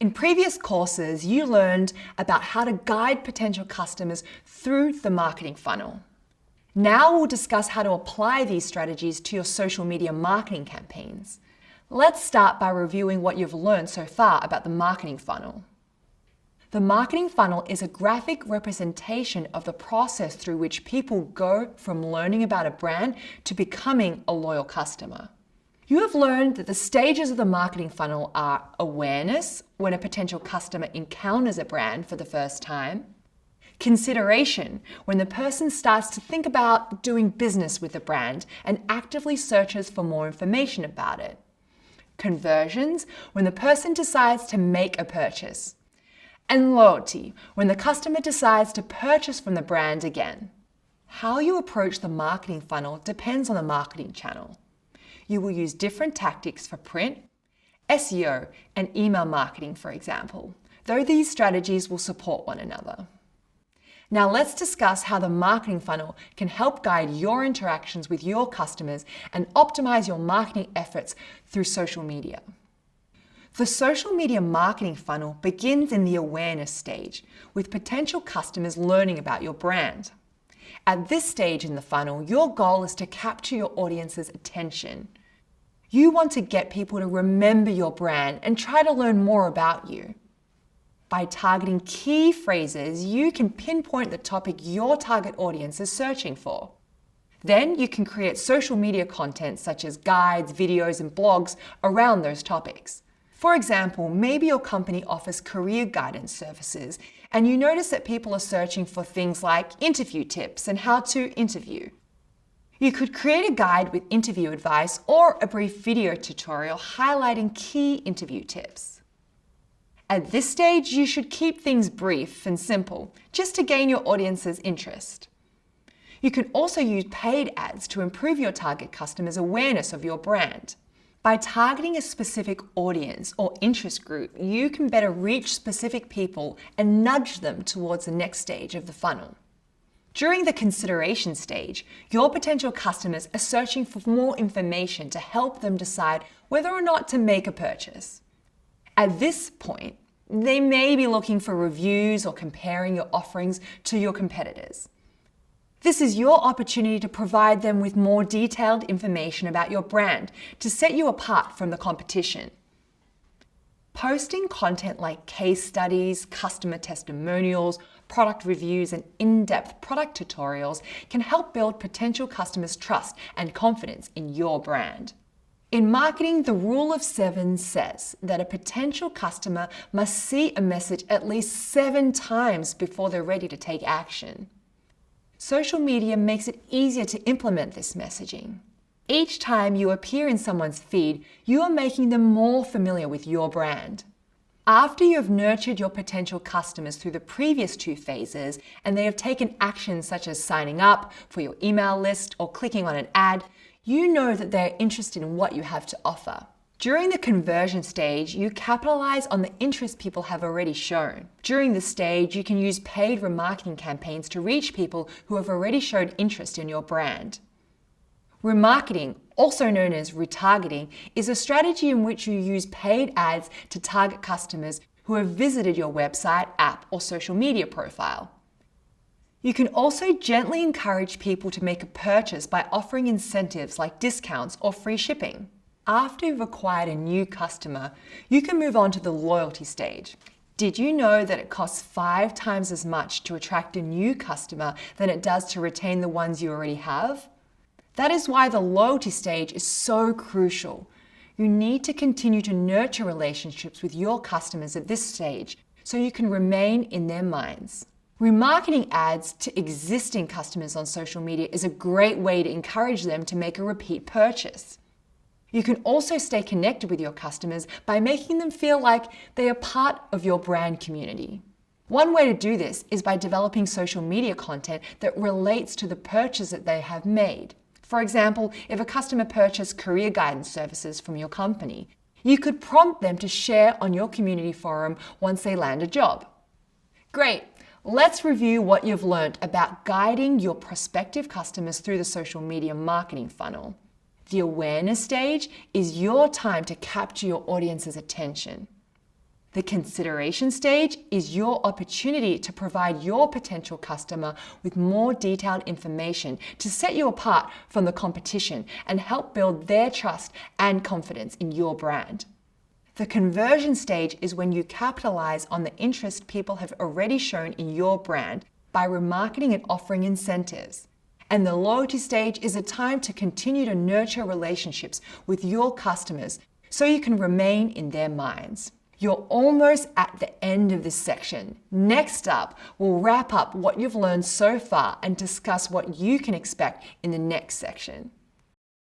In previous courses, you learned about how to guide potential customers through the marketing funnel. Now we'll discuss how to apply these strategies to your social media marketing campaigns. Let's start by reviewing what you've learned so far about the marketing funnel. The marketing funnel is a graphic representation of the process through which people go from learning about a brand to becoming a loyal customer. You have learned that the stages of the marketing funnel are awareness, when a potential customer encounters a brand for the first time; consideration, when the person starts to think about doing business with the brand and actively searches for more information about it; conversions, when the person decides to make a purchase; and loyalty, when the customer decides to purchase from the brand again. How you approach the marketing funnel depends on the marketing channel. You will use different tactics for print, SEO, and email marketing, for example, though these strategies will support one another. Now let's discuss how the marketing funnel can help guide your interactions with your customers and optimize your marketing efforts through social media. The social media marketing funnel begins in the awareness stage, with potential customers learning about your brand. At this stage in the funnel, your goal is to capture your audience's attention. You want to get people to remember your brand and try to learn more about you. By targeting key phrases, you can pinpoint the topic your target audience is searching for. Then you can create social media content such as guides, videos, and blogs around those topics. For example, maybe your company offers career guidance services and you notice that people are searching for things like interview tips and how to interview. You could create a guide with interview advice or a brief video tutorial highlighting key interview tips. At this stage, you should keep things brief and simple, just to gain your audience's interest. You can also use paid ads to improve your target customers' awareness of your brand. By targeting a specific audience or interest group, you can better reach specific people and nudge them towards the next stage of the funnel. During the consideration stage, your potential customers are searching for more information to help them decide whether or not to make a purchase. At this point, they may be looking for reviews or comparing your offerings to your competitors. This is your opportunity to provide them with more detailed information about your brand to set you apart from the competition. Posting content like case studies, customer testimonials, product reviews, and in-depth product tutorials can help build potential customers' trust and confidence in your brand. In marketing, the rule of 7 says that a potential customer must see a message at least 7 times before they're ready to take action. Social media makes it easier to implement this messaging. Each time you appear in someone's feed, you are making them more familiar with your brand. After you have nurtured your potential customers through the previous 2 phases and they have taken actions such as signing up for your email list or clicking on an ad, you know that they're interested in what you have to offer. During the conversion stage, you capitalize on the interest people have already shown. During this stage, you can use paid remarketing campaigns to reach people who have already showed interest in your brand. Remarketing, also known as retargeting, is a strategy in which you use paid ads to target customers who have visited your website, app, or social media profile. You can also gently encourage people to make a purchase by offering incentives like discounts or free shipping. After you've acquired a new customer, you can move on to the loyalty stage. Did you know that it costs 5 times as much to attract a new customer than it does to retain the ones you already have? That is why the loyalty stage is so crucial. You need to continue to nurture relationships with your customers at this stage so you can remain in their minds. Remarketing ads to existing customers on social media is a great way to encourage them to make a repeat purchase. You can also stay connected with your customers by making them feel like they are part of your brand community. One way to do this is by developing social media content that relates to the purchase that they have made. For example, if a customer purchased career guidance services from your company, you could prompt them to share on your community forum once they land a job. Great! Let's review what you've learned about guiding your prospective customers through the social media marketing funnel. The awareness stage is your time to capture your audience's attention. The consideration stage is your opportunity to provide your potential customer with more detailed information to set you apart from the competition and help build their trust and confidence in your brand. The conversion stage is when you capitalize on the interest people have already shown in your brand by remarketing and offering incentives. And the loyalty stage is a time to continue to nurture relationships with your customers so you can remain in their minds. You're almost at the end of this section. Next up, we'll wrap up what you've learned so far and discuss what you can expect in the next section.